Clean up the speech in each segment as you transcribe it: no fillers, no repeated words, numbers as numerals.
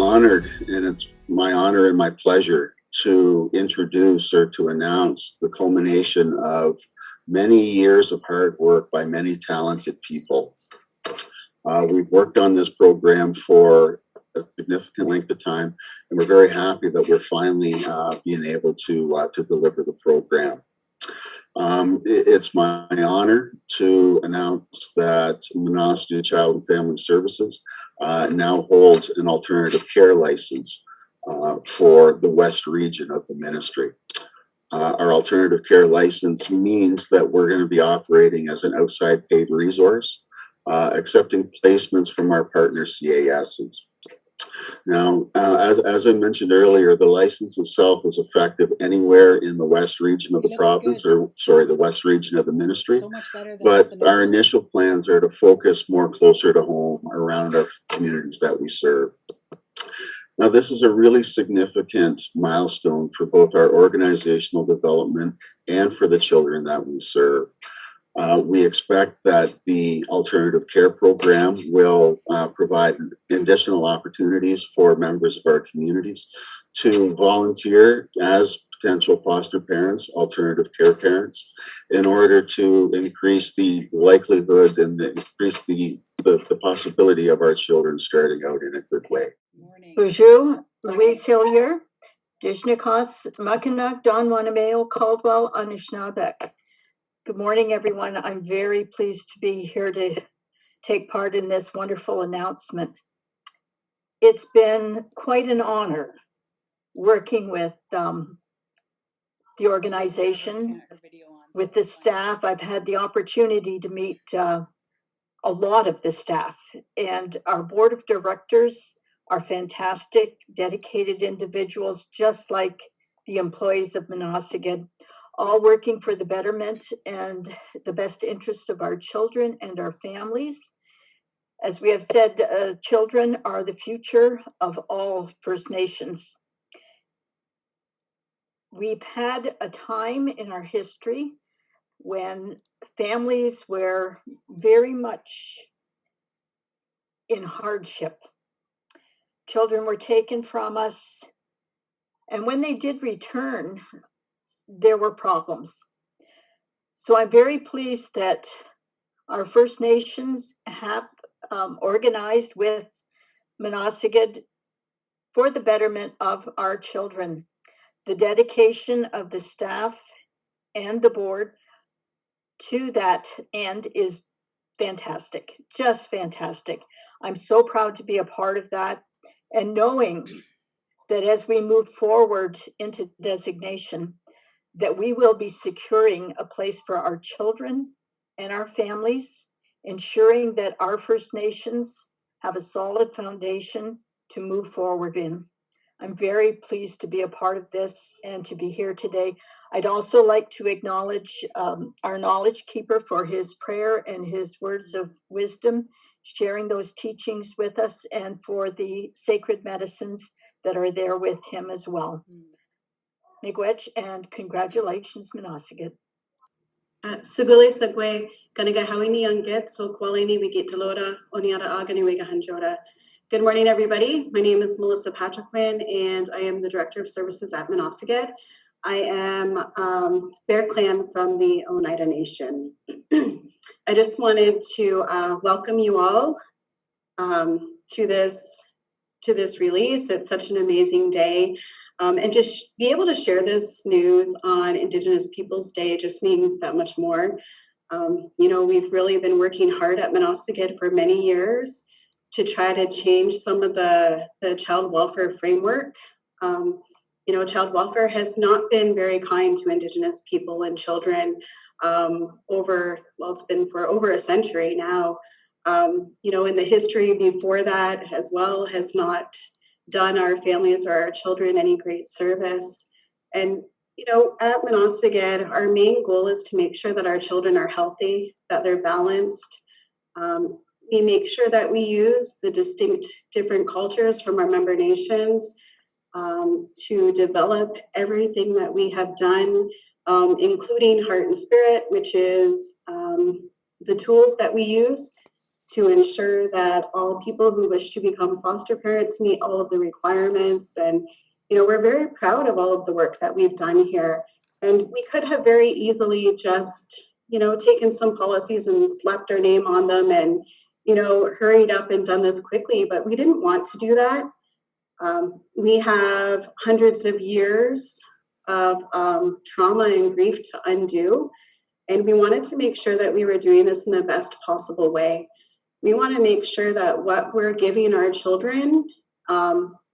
honored, and it's my honor and my pleasure to introduce or to announce the culmination of many years of hard work by many talented people. We've worked on this program for a significant length of time, and we're very happy that we're finally being able to deliver the program. It's my honor to announce that Mnaasged Child and Family Services now holds an alternative care license for the West region of the ministry. Our alternative care license means that we're going to be operating as an outside paid resource, accepting placements from our partner CASs. Now, as I mentioned earlier, the license itself is effective anywhere in the West region of the province, or sorry, the West region of the ministry. So much better than but the our North. initial plans are to focus more closer to home around our communities that we serve. Now, this is a really significant milestone for both our organizational development and for the children that we serve. We expect that the alternative care program will provide additional opportunities for members of our communities to volunteer as potential foster parents, alternative care parents, in order to increase the likelihood and increase the possibility of our children starting out in a good way. Morning. Bonjour, Louise Hillier, Dishnikos, Mackinac, Don Wanameo, Caldwell, Anishinaabe. Good morning, everyone. I'm very pleased to be here to take part in this wonderful announcement. It's been quite an honor working with the organization, with the staff. I've had the opportunity to meet a lot of the staff, and our board of directors are fantastic, dedicated individuals, just like the employees of Mnaasged, all working for the betterment and the best interests of our children and our families. As we have said, children are the future of all First Nations. We've had a time in our history when families were very much in hardship. Children were taken from us, and when they did return, there were problems. So I'm very pleased that our First Nations have organized with Mnaasged for the betterment of our children. The dedication of the staff and the board to that end is fantastic, just fantastic. I'm so proud to be a part of that, and knowing that as we move forward into designation, that we will be securing a place for our children and our families, ensuring that our First Nations have a solid foundation to move forward in. I'm very pleased to be a part of this and to be here today. I'd also like to acknowledge our knowledge keeper for his prayer and his words of wisdom, sharing those teachings with us, and for the sacred medicines that are there with him as well. Miigwech, and congratulations, Mnaasged. Sugule sagwe kaniga hawini yanget so kwalini wigit talora oniara agani wiga hanjora. Good morning, everybody. My name is Melissa Patrickman, and I am the Director of Services at Mnaasged. I am Bear Clan from the Oneida Nation. I just wanted to welcome you all to this release. It's such an amazing day. And just be able to share this news on Indigenous Peoples Day just means that much more. You know, we've really been working hard at Mnaasged for many years to try to change some of the child welfare framework. You know, child welfare has not been very kind to Indigenous people and children it's been for over a century now. You know, in the history before that as well has not done our families or our children any great service. And, you know, at Mnaasged, our main goal is to make sure that our children are healthy, that they're balanced. We make sure that we use the distinct different cultures from our member nations to develop everything that we have done, including Heart and Spirit, which is the tools that we use to ensure that all people who wish to become foster parents meet all of the requirements. And, we're very proud of all of the work that we've done here. And we could have very easily just, taken some policies and slapped our name on them and, hurried up and done this quickly, but we didn't want to do that. We have hundreds of years of trauma and grief to undo, and we wanted to make sure that we were doing this in the best possible way. We want to make sure that what we're giving our children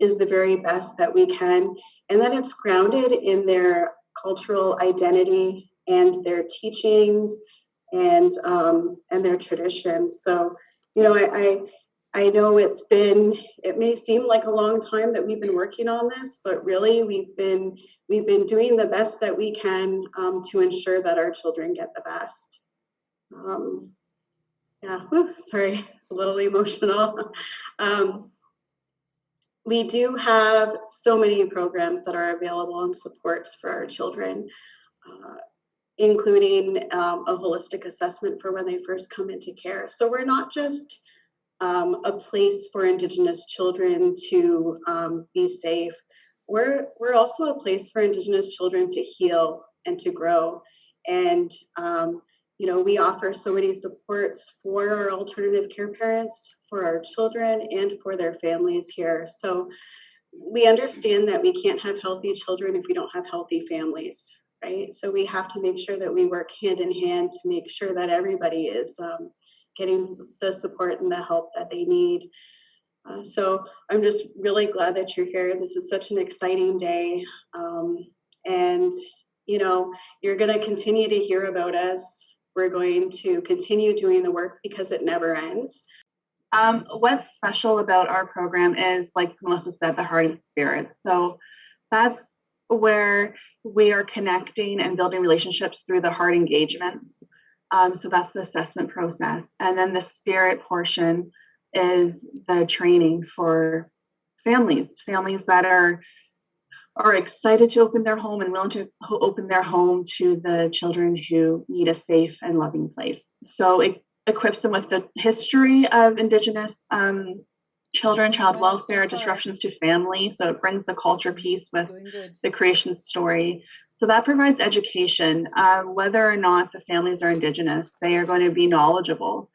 is the very best that we can, and that it's grounded in their cultural identity and their teachings and their traditions. So, I know it may seem like a long time that we've been working on this, but really we've been doing the best that we can to ensure that our children get the best. Sorry, it's a little emotional. We do have so many programs that are available and supports for our children, including a holistic assessment for when they first come into care. So we're not just a place for Indigenous children to be safe. We're also a place for Indigenous children to heal and to grow. And we offer so many supports for our alternative care parents, for our children, and for their families here. So we understand that we can't have healthy children if we don't have healthy families, right? So we have to make sure that we work hand in hand to make sure that everybody is getting the support and the help that they need. So I'm just really glad that you're here. This is such an exciting day. And, you're going to continue to hear about us. We're going to continue doing the work because it never ends. What's special about our program is, like Melissa said, the heart and spirit. So that's where we are connecting and building relationships through the heart engagements. So that's the assessment process. And then the spirit portion is the training for families that are excited to open their home and willing to open their home to the children who need a safe and loving place. So it equips them with the history of Indigenous children, child welfare, disruptions to family. So it brings the culture piece with the creation story. So that provides education. Whether or not the families are Indigenous, they are going to be knowledgeable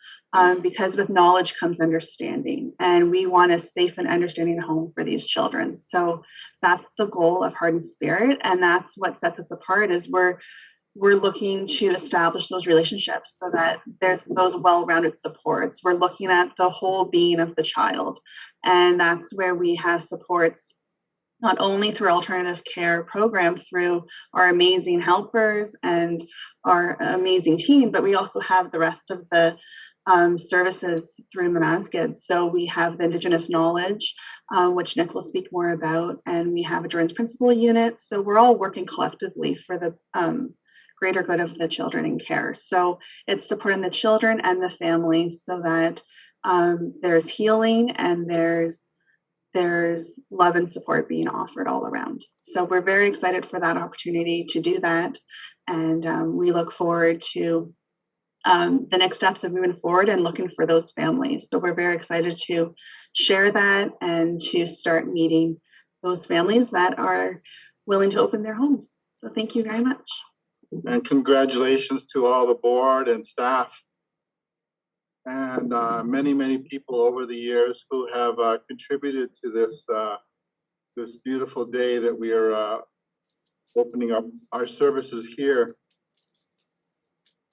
because with knowledge comes understanding. And we want a safe and understanding home for these children. So that's the goal of Heart and Spirit. And that's what sets us apart is we're looking to establish those relationships so that there's those well-rounded supports. We're looking at the whole being of the child. And that's where we have supports, not only through alternative care program, through our amazing helpers and our amazing team, but we also have the rest of the services through Mnaasged. So we have the Indigenous knowledge, which Nick will speak more about, and we have a Jordan's Principal unit. So we're all working collectively for the greater good of the children in care. So it's supporting the children and the families so that there's healing and there's love and support being offered all around. So we're very excited for that opportunity to do that. And we look forward to the next steps of moving forward and looking for those families. So we're very excited to share that and to start meeting those families that are willing to open their homes. So thank you very much. And congratulations to all the board and staff and many people over the years who have contributed to this beautiful day that we are opening up our services here.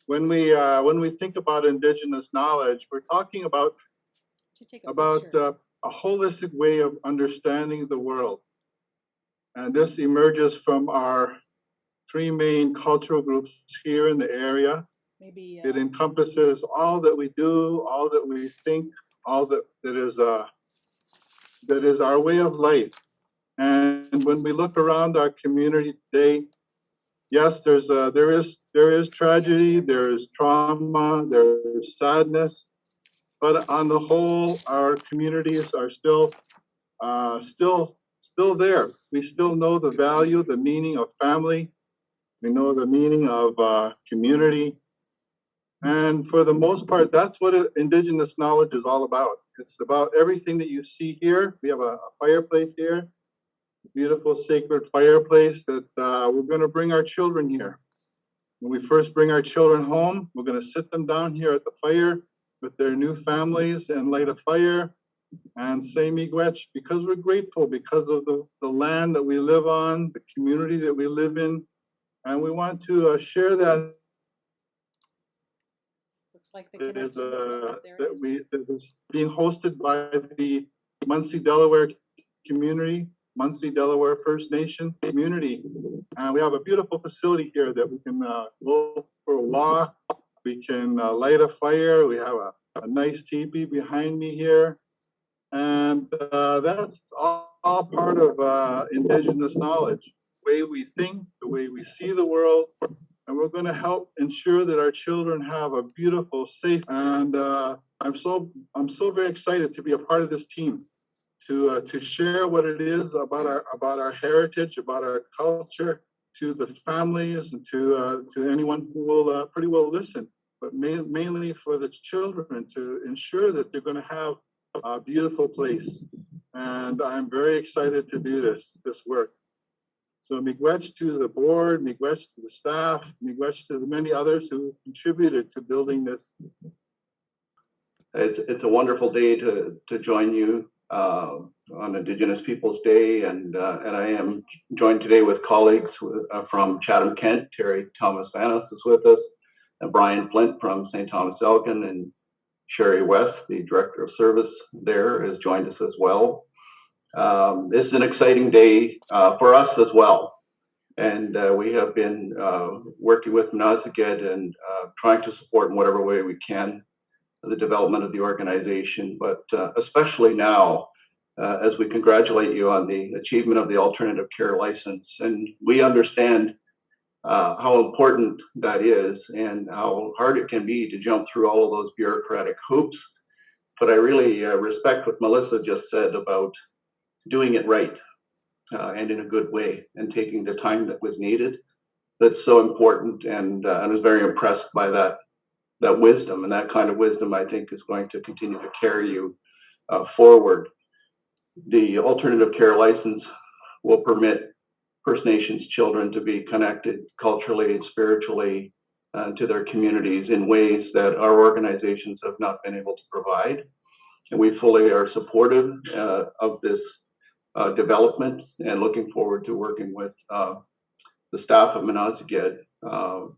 When we think about Indigenous knowledge, we're talking about a holistic way of understanding the world. And this emerges from our three main cultural groups here in the area. It encompasses all that we do, all that we think, all that is our way of life. And when we look around our community today, yes, there is tragedy, there is trauma, there is sadness, but on the whole, our communities are still there. We still know the value, the meaning of family. We know the meaning of community. And for the most part, that's what Indigenous knowledge is all about. It's about everything that you see here. We have a fireplace here, a beautiful sacred fireplace that we're going to bring our children here. When we first bring our children home, we're going to sit them down here at the fire with their new families and light a fire and say miigwech, because we're grateful because of the land that we live on, the community that we live in. And we want to share that. Looks like the That is connection. There it that is. that is being hosted by the Muncie, Delaware community, Muncie, Delaware First Nation community. And we have a beautiful facility here that we can go for a walk. We can light a fire. We have a nice teepee behind me here. And that's all part of Indigenous knowledge, the way we think, the way we see the world. And we're going to help ensure that our children have a beautiful, safe, and I'm so very excited to be a part of this team, to share what it is about our heritage, about our culture, to the families and to anyone who will pretty well listen, but mainly for the children, to ensure that they're going to have a beautiful place. And I'm very excited to do this work. So miigwech to the board, miigwech to the staff, miigwech to the many others who contributed to building this. It's a wonderful day to join you on Indigenous Peoples Day, and I am joined today with colleagues from Chatham-Kent. Terry Thomas-Vanis is with us, and Brian Flint from St. Thomas Elgin, and Sherry West, the Director of Service there, has joined us as well. This is an exciting day for us as well. And we have been working with Mnaasged and trying to support in whatever way we can the development of the organization, but especially now as we congratulate you on the achievement of the alternative care license. And we understand how important that is and how hard it can be to jump through all of those bureaucratic hoops. But I really respect what Melissa just said about doing it right and in a good way and taking the time that was needed. That's so important, and I was very impressed by that wisdom, and that kind of wisdom I think is going to continue to carry you forward. The alternative care license will permit First Nations children to be connected culturally and spiritually to their communities in ways that our organizations have not been able to provide. And we fully are supportive of this development and looking forward to working with the staff of Mnaasged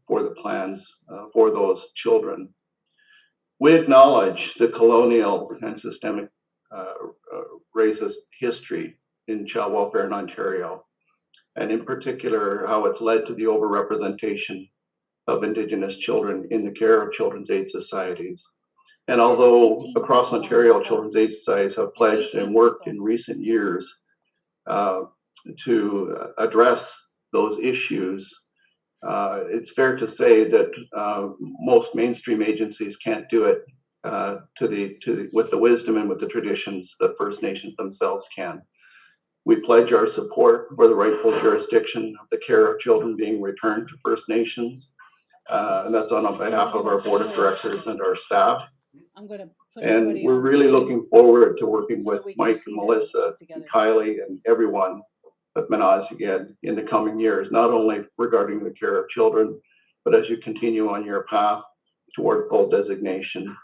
for the plans for those children. We acknowledge the colonial and systemic racist history in child welfare in Ontario, and in particular, how it's led to the overrepresentation of Indigenous children in the care of children's aid societies. And although across Ontario, children's aid societies have pledged and worked in recent years to address those issues, it's fair to say that most mainstream agencies can't do it with the wisdom and with the traditions that First Nations themselves can. We pledge our support for the rightful jurisdiction of the care of children being returned to First Nations, and that's on behalf of our board of directors and our staff. I'm going to put And we're really looking forward to working with Mike and Melissa, and Kylie, and everyone at Mnaasged in the coming years, not only regarding the care of children, but as you continue on your path toward full designation.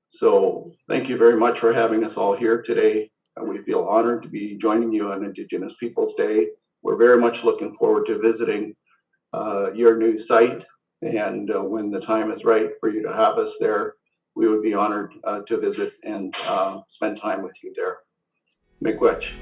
So thank you very much for having us all here today. And we feel honored to be joining you on Indigenous Peoples Day. We're very much looking forward to visiting your new site. And when the time is right for you to have us there, we would be honored to visit and spend time with you there. Miigwech.